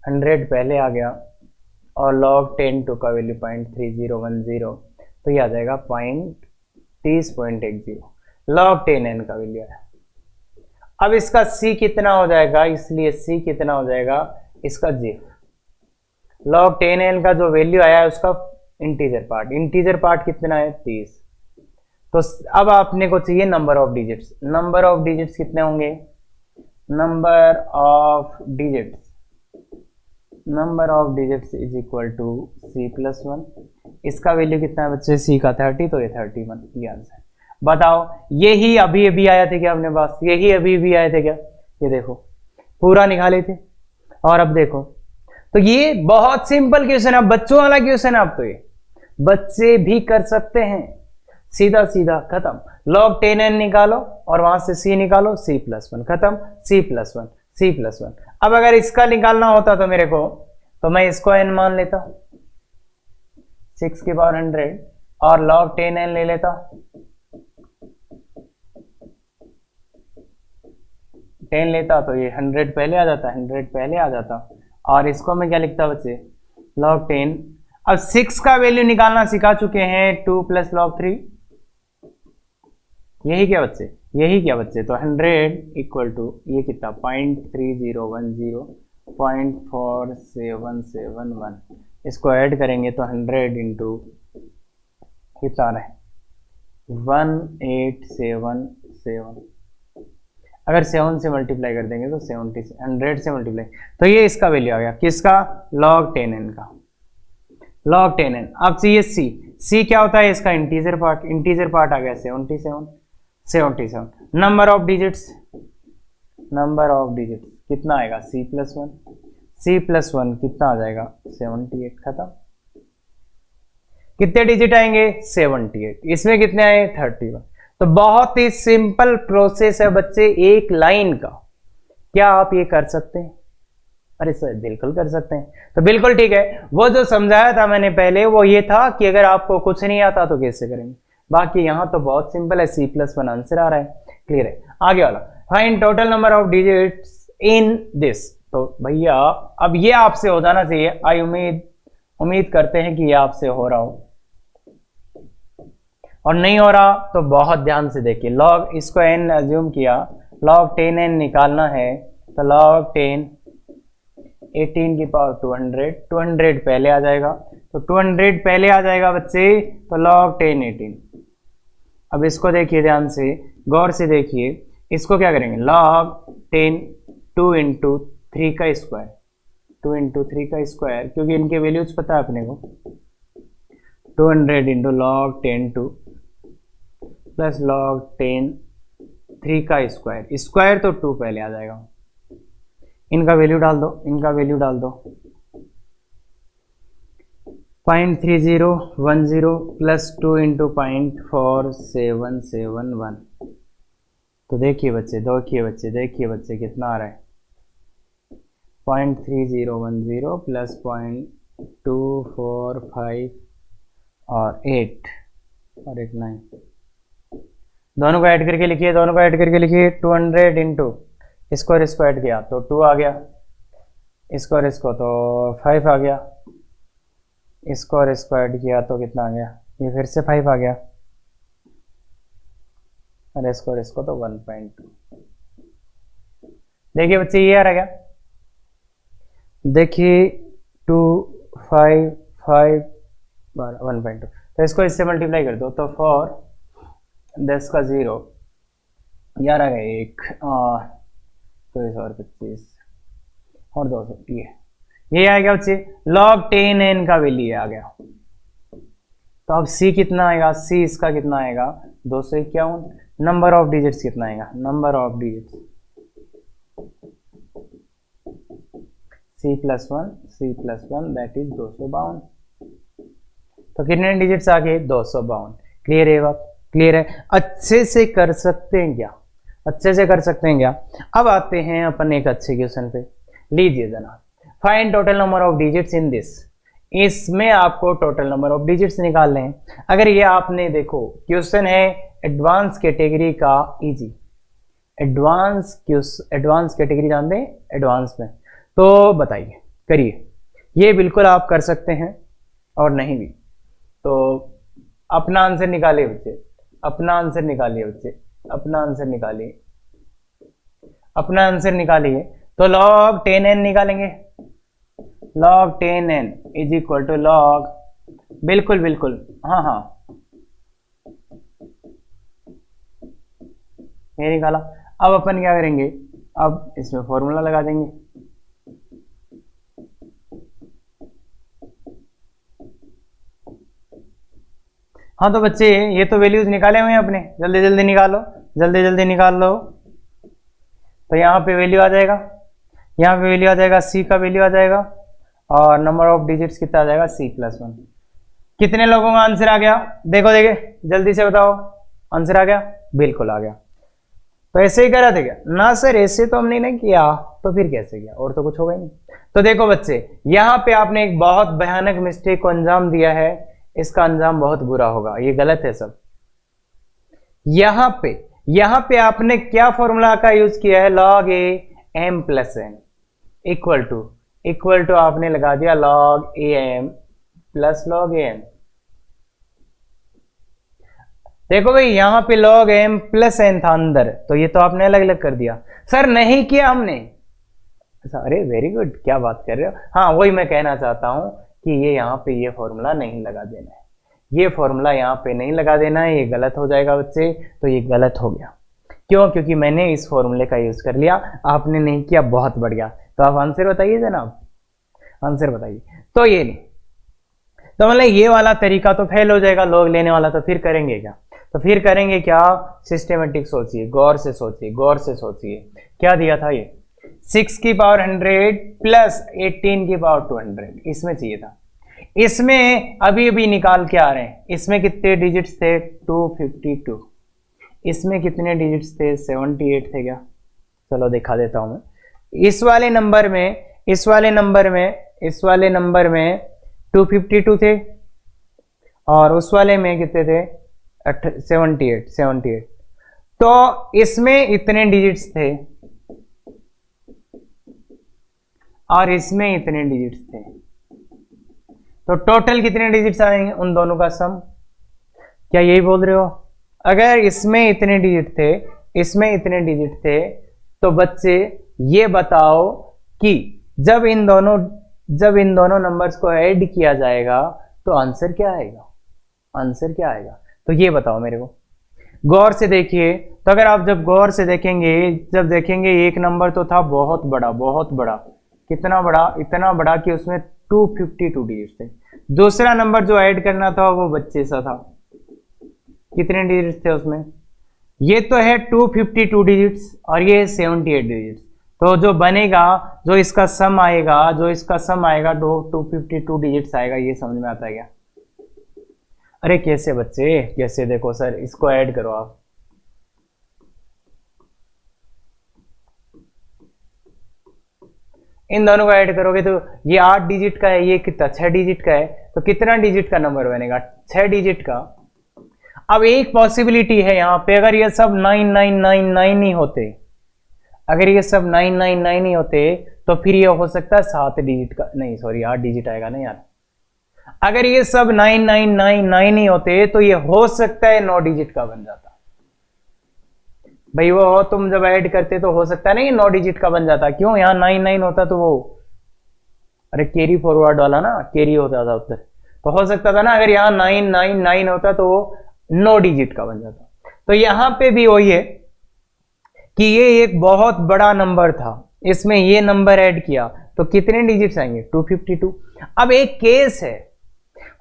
A: 100 पहले आ गया, और log 10 2 का वैल्यू 0.3010, तो ये आ जाएगा 30.10 log 10n का वैल्यू है। अब इसका c कितना हो जाएगा, इसलिए c कितना हो जाएगा इसका g। log 10n का जो वैल्यू आया है उसका इंटीजर पार्ट कितना है 30। तो अब आपने को चाहिए नंबर ऑफ डिजिट्स कितने होंगे, number of digits is equal to c+1। इसका वैल्यू कितना है बच्चे, c का 30, तो ये 31 ये आंसर। बताओ, यही अभी अभी आया थे क्या अपने पास? यही अभी अभी आए थे क्या? ये देखो पूरा निकाले थे। और अब देखो, तो ये बहुत सिंपल क्वेश्चन है, बच्चों वाला क्वेश्चन है। अब तो ये बच्चे भी कर सकते हैं, सीधा सीधा खत्म। log 10n निकालो और वहां से c निकालो, c+1 खत्म, c+1 c+1। अब अगर इसका निकालना होता तो मेरे को, तो मैं इसको n मान लेता 6 की पावर 100 और log 10n ले लेता। 10 लेता तो ये 100 पहले आ जाता, 100 पहले आ जाता। और इसको मैं क्या लिखता बच्चे, log 10। अब 6 का वैल्यू निकालना सिखा चुके हैं, 2 + log 3। यही क्या बच्चे, यही क्या बच्चे? तो 100 इक्वल टू ये कितना, 0.3010 0.4771। इसको ऐड करेंगे तो 100 इंटू कितना आ रहा है, 1877। अगर 7 से मल्टीप्लाई कर देंगे तो 70, 100 से मल्टीप्लाई, तो ये इसका वैल्यू आ गया किसका, log 10n का, log 10n। अब चाहिए c क्या होता है इसका, इंटीजर पार्ट, इंटीजर पार्ट आ गया 77। Number of digits, number of digits कितना आएगा, c+1, c+1 कितना आ जाएगा 78। खत्म। कितने डिजिट आएंगे, 78। इसमें कितने आए, 31। तो बहुत ही सिंपल प्रोसेस है बच्चे, एक लाइन का। क्या आप ये कर सकते हैं? अरे सर बिल्कुल कर सकते हैं। तो बिल्कुल ठीक है, वो जो समझाया था मैंने पहले वो ये था कि अगर आपको कुछ नहीं आता तो कैसे करेंगे। बाकी यहां तो बहुत सिंपल है, c+1 आंसर आ रहा है, क्लियर है। आगे वाला, find total number of digits in this. तो भैया अब ये आपसे हो जाना चाहिए, आई उम्मीद करते हैं कि ये आपसे हो रहा हो, और नहीं हो रहा तो बहुत ध्यान से देखिए। लॉग, इसको n अज्यूम किया, log 10n निकालना है तो log 10 18 की पावर 200 पहले आ जाएगा, तो 200 पहले आ जाएगा बच्चे, तो log 10 18। अब इसको देखिए ध्यान से, गौर से देखिए, इसको क्या करेंगे, log 10 2 × 3 का स्क्वायर, 2 × 3 का स्क्वायर, क्योंकि इनके वैल्यूज पता है अपने को। 200 × log 10 2 प्लस log 10 3 का स्क्वायर, स्क्वायर तो 2 पहले आ जाएगा। इनका वैल्यू डाल दो, इनका वैल्यू डाल दो, 0.3010 प्लस 2 × 0.4771। तो देखिए बच्चे कितना आ रहा है, 0.3010 प्लस 0.245 और 8 और 8 9, दोनों को ऐड करके लिखिए, 200 इंटू इसको और इसको ऐड किया तो 2 आ गया, इसको और इसको तो 5 आ गया, इसको और इसको ऐड किया तो कितना आ गया, ये फिर से 5 आ गया, और इसको और इसको तो 1.2। देखिए बच्चे ये आ रहा क्या, देखिए 2 5 5 1.2, तो इसको इससे मल्टीप्लाई कर दो तो 4 10 का 0 11 का 1 तो 25 और 200, ये आ गया बच्चे log 10n का वैल्यू आ गया। तो अब c कितना आएगा, c इसका कितना आएगा 251। नंबर ऑफ डिजिट्स कितना आएगा, number of digits c+1 that is 252। तो कितने डिजिट्स आ गए, 252। क्लियर है बात, क्लियर है, अच्छे से कर सकते हैं क्या, अच्छे से कर सकते हैं क्या। अब आते हैं अपन एक अच्छे क्वेश्चन पे, लीजिए जना, find total number of digits in this. इसमें आपको टोटल नंबर ऑफ डिजिट्स निकालने हैं। अगर ये आपने देखो क्वेश्चन है एडवांस कैटेगरी का, इजी एडवांस कैटेगरी जानते हैं एडवांस में, तो बताइए, करिए, ये बिल्कुल आप कर सकते हैं और नहीं भी तो अपना आंसर निकालिए बच्चे, अपना आंसर निकालिए बच्चे, अपना आंसर निकालिए, अपना आंसर निकालिए। तो log 10n निकालेंगे, log 10n is equal to log, बिल्कुल बिल्कुल, हाँ हाँ ये निकाला। अब अपन क्या करेंगे, अब इसमें फॉर्मूला लगा देंगे, हाँ तो बच्चे ये तो वैल्यूज निकाले हुए हैं अपने, जल्दी जल्दी निकालो, जल्दी जल्दी निकाल लो। तो यहाँ पे वैल्यू आ जाएगा, यहाँ पे वैल्यू आ जाएगा, सी का वैल्यू आ जाएगा और नंबर ऑफ डिजिट्स कितना आ जाएगा, C+1। कितने लोगों का आंसर आ गया, देखो देखे जल्दी से बताओ, आंसर आ गया, बिल्कुल आ गया। तो ऐसे ही करा था क्या, ना सर ऐसे तो हमने नहीं किया, तो फिर कैसे किया, और तो कुछ होगा ही नहीं। तो देखो बच्चे यहाँ पे आपने एक बहुत भयानक मिस्टेक को अंजाम दिया है, इसका अंजाम बहुत बुरा होगा, ये गलत है सब। यहाँ पे आपने क्या फॉर्मूला का यूज किया है, log a m plus n equal to आपने लगा दिया log am plus log an। देखो भाई यहाँ पे log m प्लस n था अंदर, तो ये तो आपने अलग अलग कर दिया। सर नहीं किया हमने, अरे वेरी गुड, क्या बात कर रहे हो। हाँ वही मैं कहना चाहता हूं कि ये यहाँ पे ये फॉर्मूला नहीं लगा देना है, ये फॉर्मूला यहाँ पे नहीं लगा देना है, ये गलत हो जाएगा बच्चे। तो ये गलत हो गया, क्यों, क्योंकि मैंने इस फॉर्मूले का यूज कर लिया, आपने नहीं किया, बहुत बढ़िया। तो आप आंसर बताइए जनाब, आंसर बताइए। तो ये नहीं, तो मतलब ये वाला तरीका तो फेल हो जाएगा, लोग लेने वाला, तो फिर करेंगे क्या, तो फिर करेंगे क्या, सिस्टमेटिक सोचिए, गौर से सोचिए, गौर से सोचिए। क्या दिया था ये, 6 की पावर 100 प्लस 18 की पावर 200, इसमें चाहिए था। इसमें अभी अभी निकाल के आ रहे हैं, इसमें कितने डिजिट्स थे, 252। इसमें कितने डिजिट्स थे, 78 थे क्या, चलो दिखा देता हूं मैं। इस वाले नंबर में 252 थे और उस वाले में कितने थे, 78। तो इसमें इतने डिजिट्स थे और इसमें इतने डिजिट्स थे, तो टोटल कितने डिजिट्स आएंगे उन दोनों का सम, क्या यही बोल रहे हो। अगर इसमें इतने डिजिट थे, इसमें इतने डिजिट थे, तो बच्चे ये बताओ कि जब इन दोनों नंबर्स को ऐड किया जाएगा तो आंसर क्या आएगा, आंसर क्या आएगा, तो ये बताओ मेरे को, गौर से देखिए। तो अगर आप जब गौर से देखेंगे, जब देखेंगे एक नंबर तो था बहुत बड़ा, बहुत बड़ा, कितना बड़ा, इतना बड़ा कि उसमें 252 डिजिट थे। दूसरा नंबर जो ऐड करना था वो बच्चे सा था, कितने डिजिट्स थे उसमें, ये तो है 252 डिजिट्स और ये 78 डिजिट्स। तो जो बनेगा, जो इसका सम आएगा 252 डिजिट्स आएगा। ये समझ में आता है क्या, अरे कैसे बच्चे, कैसे, देखो सर इसको ऐड करो आप, इन दोनों को ऐड करोगे तो ये 8 डिजिट का है, ये कितना 6 डिजिट का है, तो कितना डिजिट का नंबर बनेगा, 6 डिजिट का। अब एक पॉसिबिलिटी है यहाँ पे, अगर ये सब 9999 ही होते, अगर ये सब 999 ही होते तो फिर ये हो सकता है 7 डिजिट का, नहीं सॉरी 8 डिजिट आएगा ना यार। अगर ये सब 9999 ही होते तो ये हो सकता है 9 डिजिट का बन जाता भाई। वो तुम जब ऐड करते तो हो सकता है ना ये 9 डिजिट का बन जाता, क्यों, यहाँ 99 होता तो वो, अरे कैरी फॉरवर्ड वाला ना, कैरी होता था उधर, तो हो सकता था ना अगर यहाँ 999 होता तो वो 9 डिजिट का बन जाता। तो यहां पे भी वही है कि ये एक बहुत बड़ा नंबर था, इसमें ये नंबर ऐड किया तो कितने डिजिट्स आएंगे, 252। अब एक केस है,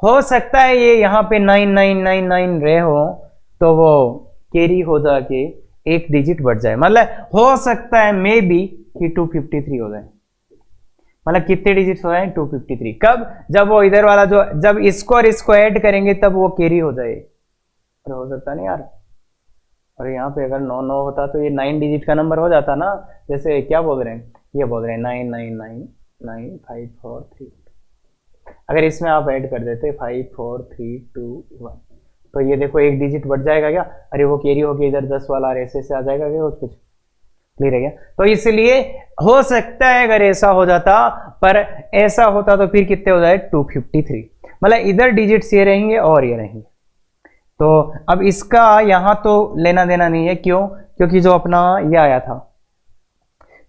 A: हो सकता है ये यहाँ पे 9999 रहे हो तो वो कैरी हो जाके एक डिजिट बढ़ जाए, मतलब हो सकता है मे बी कि 253 हो जाए, मतलब कितने डिजिट्स हो जाए, 253। कब, जब वो इधर वाला जो, जब इसको और इसको ऐड करेंगे तब वो कैरी हो जाए। अरे हो सकता नहीं यार, अरे यहाँ पे अगर 9 होता तो ये 9 डिजिट का नंबर हो जाता ना, जैसे क्या बोल रहे हैं, ये बोल रहे हैं 9999543। अगर इसमें आप ऐड कर देते 54321 तो ये देखो एक डिजिट बढ़ जाएगा क्या, अरे वो कैरी होके इधर 10 वाला ऐसे से आ जाएगा क्या, कुछ क्लियर है क्या। तो इसलिए हो सकता है अगर ऐसा हो जाता, पर ऐसा होता तो फिर कितने हो जाए, 253, मतलब इधर डिजिट्स ये रहेंगे और ये रहेंगे। तो अब इसका यहां तो लेना देना नहीं है, क्यों, क्योंकि जो अपना ये आया था,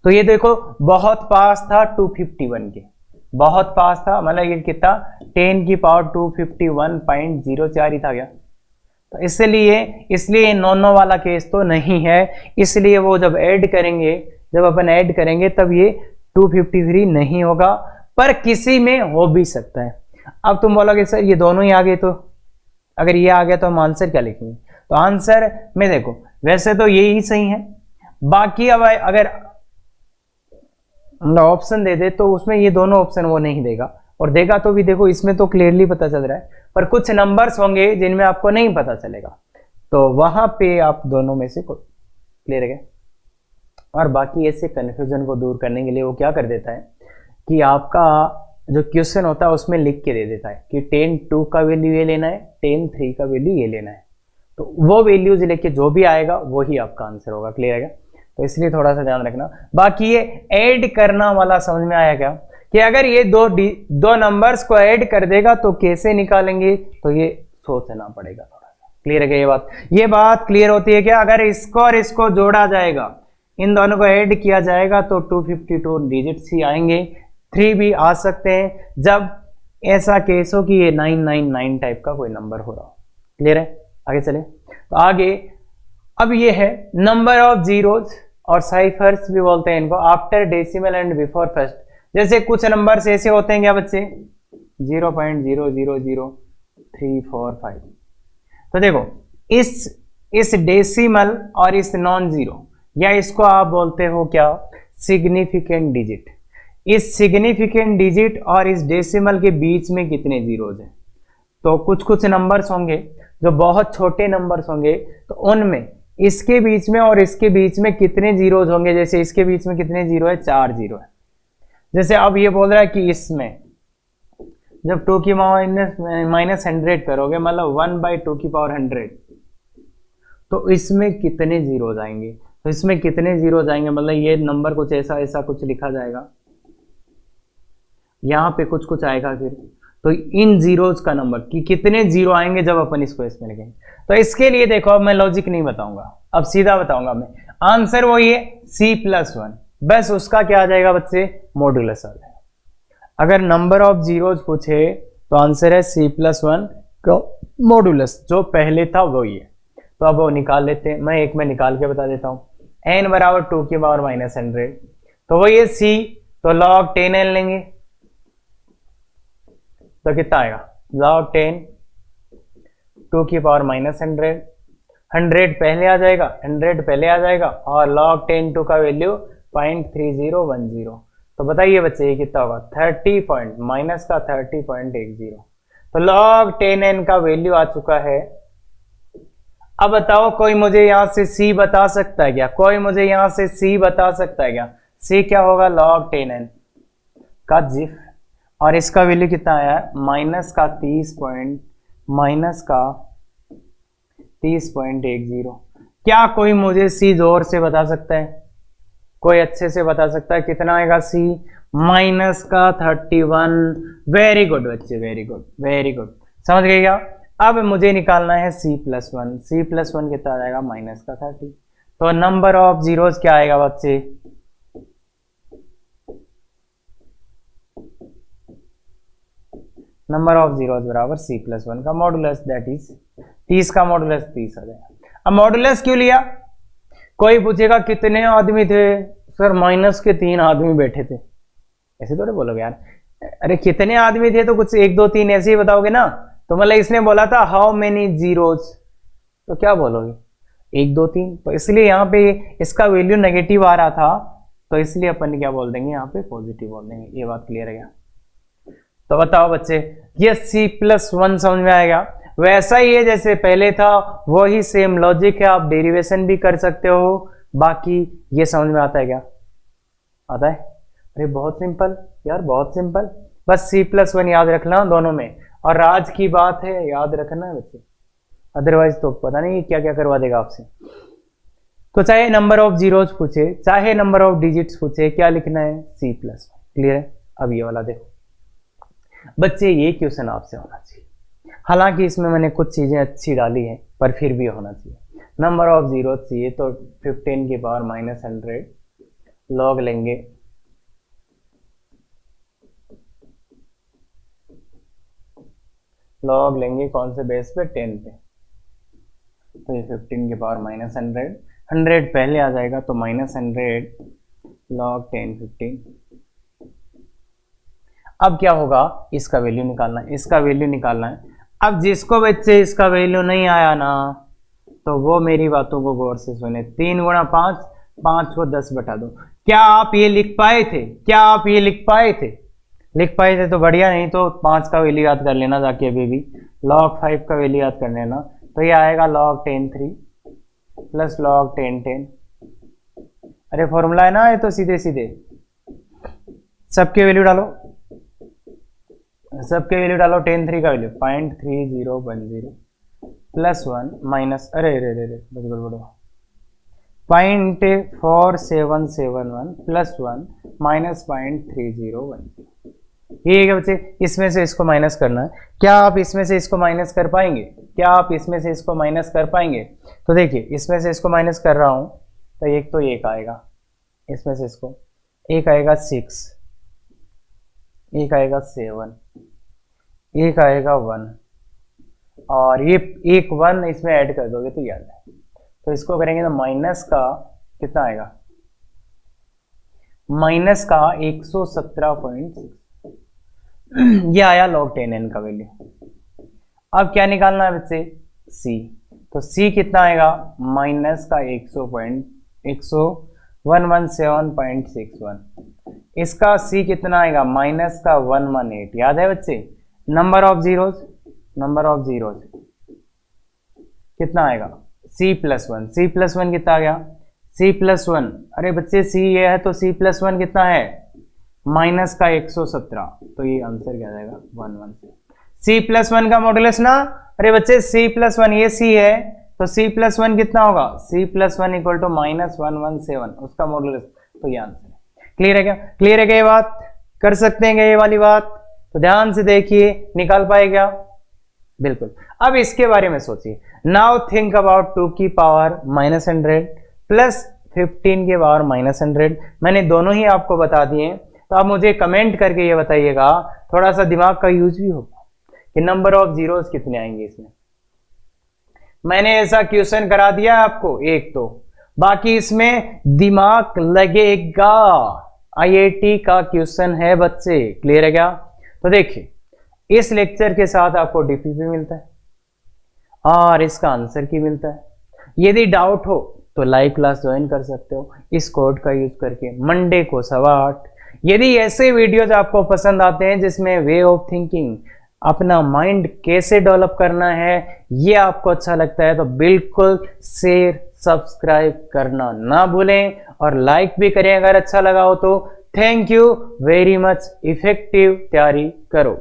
A: तो ये देखो बहुत पास था 251 के, बहुत पास था, मतलब ये कितना 10 की पावर 251.04 ही था क्या। तो इसलिए 9 वाला केस तो नहीं है, इसलिए वो जब ऐड करेंगे, जब अपन ऐड करेंगे तब ये 253 नहीं होगा, पर किसी में हो भी सकता है। अब तुम बोलोगे सर ये दोनों ही आ गए तो अगर ये आ गया तो हम आंसर क्या लिखेंगे? तो आंसर में देखो वैसे तो ये ही सही है, बाकी अब अगर ऑप्शन दे दे तो उसमें ये दोनों ऑप्शन वो नहीं देगा, और देगा तो भी देखो इसमें तो क्लियरली पता चल रहा है, पर कुछ नंबर्स होंगे जिनमें आपको नहीं पता चलेगा, तो वहां पे आप दोनों में से क्लियर है। और बाकी ऐसे कन्फ्यूजन को दूर करने के लिए वो क्या कर देता है कि आपका जो क्वेश्चन होता है उसमें लिख के दे देता है कि 10(2) का वैल्यू ये लेना है, 10(3) का वैल्यू ये लेना है, तो वो वैल्यूज लेके जो भी आएगा वही आपका आंसर होगा। क्लियर है? तो इसलिए थोड़ा सा ध्यान रखना। बाकी ये ऐड करना वाला समझ में आया क्या, कि अगर ये दो नंबर्स को ऐड कर देगा तो कैसे निकालेंगे, तो ये सोचना पड़ेगा थोड़ा सा। क्लियर है ये बात क्लियर होती है क्या? अगर इसको और इसको जोड़ा जाएगा, इन दोनों को ऐड किया जाएगा तो 252 डिजिट्स ही आएंगे, 3 भी आ सकते हैं जब ऐसा केस हो कि ये 999 टाइप का कोई नंबर हो रहा हो। क्लियर है? आगे चले तो आगे अब ये है नंबर ऑफ जीरोज और साइफर्स भी बोलते हैं इनको, after decimal and before first. जैसे कुछ नंबर्स ऐसे होते हैं क्या बच्चे, 0.000345। तो देखो इस डेसिमल और इस नॉन जीरो, या इसको आप बोलते हो क्या, सिग्निफिकेंट डिजिट। इस सिग्निफिकेंट डिजिट और इस डेसिमल के बीच में कितने जीरोज हैं? तो कुछ कुछ नंबर्स होंगे जो बहुत छोटे नंबर्स होंगे, तो उनमें इसके बीच में और इसके बीच में कितने जीरोज होंगे? जैसे इसके बीच में कितने जीरो है, 4 जीरो है। जैसे अब ये बोल रहा है कि इसमें जब 2 की माइनस 100 करोगे, मतलब 1/2 की पावर 100, तो इसमें कितने जीरो जाएंगे? तो इसमें कितने जीरो जाएंगे, मतलब ये नंबर कुछ ऐसा ऐसा कुछ लिखा जाएगा, यहां पे कुछ कुछ आएगा, फिर तो इन जीरोज का नंबर कि कितने जीरो आएंगे जब अपन इसको इसमें लिखेंगे। तो इसके लिए देखो अब मैं लॉजिक नहीं बताऊंगा, अब सीधा बताऊंगा मैं। आंसर वही है C+1, बस उसका क्या आ जाएगा बच्चे, मॉड्यूलस आ जाएगा। अगर नंबर ऑफ जीरोज पूछे तो आंसर है C+1 का मॉड्यूलस, जो पहले था वही है। तो अब वो निकाल लेते हैं, मैं एक में निकाल के बता देता हूं। n बराबर 2 की पावर -100, तो वही है C, तो log 10n लेंगे तो कितना आएगा, log 10 2 की पावर -100, 100 पहले आ जाएगा, 100 पहले आ जाएगा, और log 10 2 का वैल्यू 0.3010। तो बताइए बच्चे ये कितना होगा, 30 माइनस का 30.10। तो log 10n का वैल्यू आ चुका है। अब बताओ कोई मुझे यहां से C बता सकता है क्या, कोई मुझे यहां से C बता सकता है क्या? C क्या होगा, log 10n का जिफ, और इसका वैल्यू कितना आया है, -30.10। क्या कोई मुझे C जोर से बता सकता है, कोई अच्छे से बता सकता है कितना आएगा C, -31। वेरी गुड बच्चे, वेरी गुड वेरी गुड, समझ गए क्या? अब मुझे निकालना है C+1, C+1 कितना आ जाएगा, -30। तो नंबर ऑफ जीरोस क्या आएगा बच्चे, नंबर ऑफ जीरोस बराबर C+1 का मॉडुलस, दैट इज 30 का मॉडुलस 30 आ जाएगा। अब मॉडुलस क्यों लिया, कोई पूछेगा कितने आदमी थे, सर -3 आदमी बैठे थे, ऐसे थोड़े बोलोगे यार, अरे कितने आदमी थे तो कुछ 1 2 3 ऐसे ही बताओगे ना। तो मतलब इसने बोला था हाउ मेनी जीरोज, तो क्या बोलोगे 1 2 3, तो इसलिए यहाँ पे इसका वैल्यू नेगेटिव आ रहा था, तो इसलिए अपन क्या बोल देंगे यहाँ पे, पॉजिटिव बोल देंगे। ये बात क्लियर है क्या? तो बताओ बच्चे, ये C+1 समझ में आएगा? वैसा ही है जैसे पहले था, वही सेम लॉजिक है, आप डेरिवेशन भी कर सकते हो। बाकी ये समझ में आता है क्या, आता है? अरे बहुत सिंपल यार, बहुत सिंपल, बस C+1 याद रखना दोनों में, और आज की बात है याद रखना है बच्चे, अदरवाइज तो पता नहीं क्या क्या करवा देगा आपसे। तो चाहे नंबर ऑफ जीरोज पूछे, चाहे नंबर ऑफ डिजिट्स पूछे, क्या लिखना है, C+1। क्लियर है? अब ये वाला देखो बच्चे, ये क्वेश्चन आपसे होना चाहिए, हालांकि इसमें मैंने कुछ चीजें अच्छी डाली हैं, पर फिर भी होना चाहिए। नंबर ऑफ जीरो चाहिए तो 15 की पावर -100 लॉग लेंगे, लॉग लेंगे कौन से बेस पे, 10 पे, तो ये 15 की पावर -100, 100 पहले आ जाएगा तो -100 log 10 15। अब क्या होगा, इसका वैल्यू निकालना है, इसका वैल्यू निकालना है। अब जिसको बच्चे इसका वैल्यू नहीं आया ना, तो वो मेरी बातों को गौर से सुने। 3 गुणा 5, 5 को 10 बटा दो। क्या आप ये लिख पाए थे? क्या आप ये लिख पाए थे? लिख पाए थे तो बढ़िया, नहीं तो 5 का वैल्यू याद कर लेना जाके अभी भी। log 5 का वैल्यू याद कर लेना, तो ये आएगा log 10 3 प्लस log 10 10। अरे फॉर्मूला है ना ये, तो सीधे सीधे सबके वैल्यू डालो, सबके वैल्यू डालो। 10 3 का वैल्यू 0.3010 प्लस 1 माइनस, अरे अरे अरे बड़ो 0.4771 प्लस 1 माइनस 0.3010। ठीक है बच्चे, इसमें से इसको माइनस करना है। क्या आप इसमें से इसको माइनस कर पाएंगे? क्या आप इसमें से इसको माइनस कर पाएंगे? तो देखिए, इसमें से इसको माइनस कर रहा हूं, तो एक तो एक आएगा, इसमें से इसको एक आएगा 6, एक आएगा 7, एक आएगा 1, और ये एक 1 इसमें ऐड कर दोगे तो याद है। तो इसको करेंगे तो माइनस का कितना आएगा? माइनस का 117.6। ये आया log 10n का वैल्यू। अब क्या निकालना है बच्चे? c। तो c कितना आएगा? माइनस का 117.61। इसका c कितना आएगा? माइनस का 118। याद है बच्चे? Number of zeros, number of zeros कितना आएगा? c plus 1। c प्लस 1 कितना आ गया? c प्लस 1, अरे बच्चे c ये है तो c प्लस 1 कितना है? माइनस का 117। तो ये आंसर क्या जाएगा? 116। c प्लस 1 का मॉडुलस ना, अरे बच्चे c प्लस 1 ये c है, तो c प्लस 1 कितना होगा? c plus 1 equal to minus 117, उसका मॉडुलस। तो ये आंसर है। क्लियर है क्या? क्लियर है क्या? ये बात कर सकते हैं क्या ये वाली बात? तो ध्यान से देखिए, निकाल पाए क्या? बिल्कुल। अब इसके बारे में सोचिए। नाउ थिंक अबाउट 2 की पावर -100 प्लस 15 के पावर -100। मैंने दोनों ही आपको बता दिए, तो आप मुझे कमेंट करके ये बताइएगा, थोड़ा सा दिमाग का यूज भी होगा, कि नंबर ऑफ जीरोस कितने आएंगे इसमें। मैंने ऐसा क्वेश्चन करा दिया आपको एक, तो बाकी इसमें दिमाग लगेगा। आईआईटी का क्वेश्चन है बच्चे। क्लियर है क्या? तो देखिए, इस लेक्चर के साथ आपको डीपीपी मिलता है और इसका आंसर की मिलता है। यदि डाउट हो तो लाइव क्लास ज्वाइन कर सकते हो इस कोड का यूज करके, मंडे को 8:15। यदि ऐसे वीडियोज आपको पसंद आते हैं जिसमें वे ऑफ थिंकिंग, अपना माइंड कैसे डेवलप करना है, ये आपको अच्छा लगता है, तो बिल्कुल शेयर सब्सक्राइब करना ना भूलें और लाइक भी करें अगर अच्छा लगा हो तो। Thank you very much. Effective तैयारी करो।